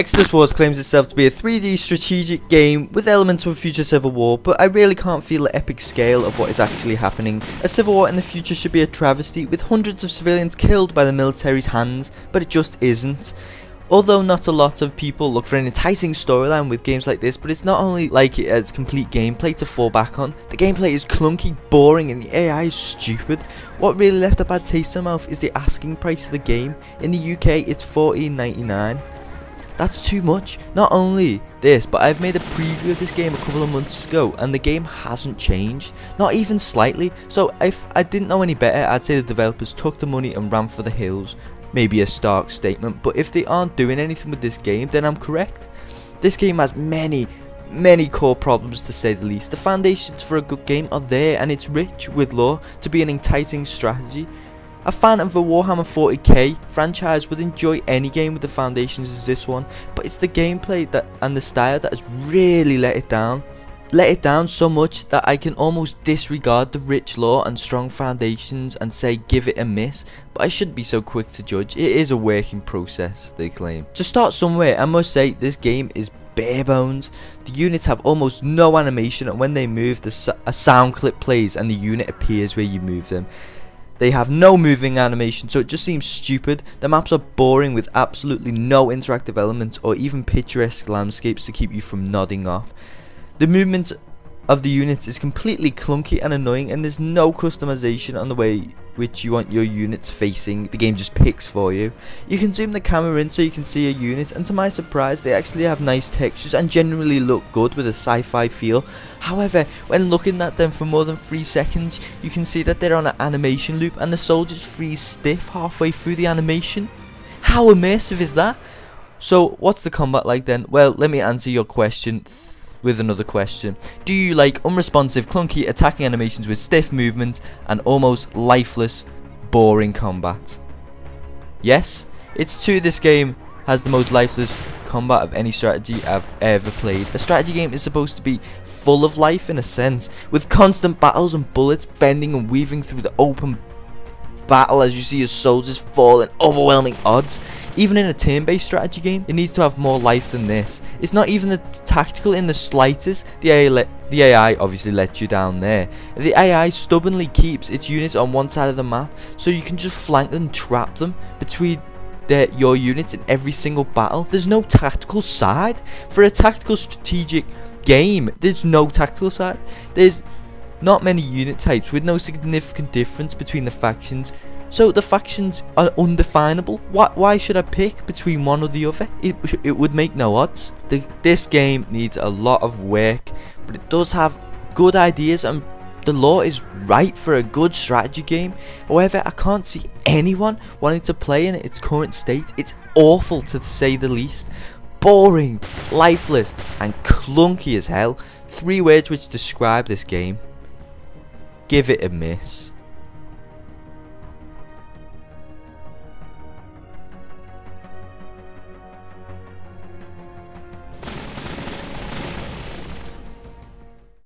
Exodus Wars claims itself to be a 3D strategic game with elements of a future civil war, but I really can't feel the epic scale of what is actually happening. A civil war in the future should be a travesty, with hundreds of civilians killed by the military's hands, but it just isn't. Although not a lot of people look for an enticing storyline with games like this, but it's not only like it has complete gameplay to fall back on, the gameplay is clunky, boring, and the AI is stupid. What really left a bad taste in my mouth is the asking price of the game. In the UK it's $14.99. That's too much. Not only this, but I've made a preview of this game a couple of months ago and the game hasn't changed, not even slightly. So if I didn't know any better, I'd say the developers took the money and ran for the hills. Maybe a stark statement, but if they aren't doing anything with this game, then I'm correct. This game has many core problems, to say the least. The foundations for a good game are there, and it's rich with lore to be an enticing strategy. A fan of the Warhammer 40k franchise would enjoy any game with the foundations as this one, but it's the gameplay and the style that has really let it down. Let it down so much that I can almost disregard the rich lore and strong foundations and say give it a miss, but I shouldn't be so quick to judge. It is a working process, they claim. To start somewhere, I must say this game is bare bones. The units have almost no animation, and when they move, a sound clip plays and the unit appears where you move them. They have no moving animation, so it just seems stupid. The maps are boring with absolutely no interactive elements or even picturesque landscapes to keep you from nodding off. The movement of the units is completely clunky and annoying, and there's no customization on the way which you want your units facing. The game just picks for you. You can zoom the camera in so you can see a unit, and to my surprise they actually have nice textures and generally look good with a sci-fi feel. However, when looking at them for more than 3 seconds, you can see that they're on an animation loop and the soldiers freeze stiff halfway through the animation. How immersive is that? So what's the combat like then? Well, let me answer your question with another question. Do you like unresponsive, clunky attacking animations with stiff movement and almost lifeless, boring combat? Yes, it's true this game has the most lifeless combat of any strategy I've ever played. A strategy game is supposed to be full of life in a sense, with constant battles and bullets bending and weaving through the open battle as you see your soldiers fall in overwhelming odds. Even in a turn-based strategy game, it needs to have more life than this. It's not even tactical in the slightest. The AI obviously lets you down there. The AI stubbornly keeps its units on one side of the map, so you can just flank them and trap them between your units in every single battle. There's no tactical side. For a tactical strategic game, there's no tactical side. There's not many unit types with no significant difference between the factions. So the factions are undefinable. Why should I pick between one or the other? It would make no odds. This game needs a lot of work, but it does have good ideas and the lore is right for a good strategy game. However, I can't see anyone wanting to play in its current state. It's awful to say the least. Boring, lifeless, and clunky as hell. 3 words which describe this game. Give it a miss.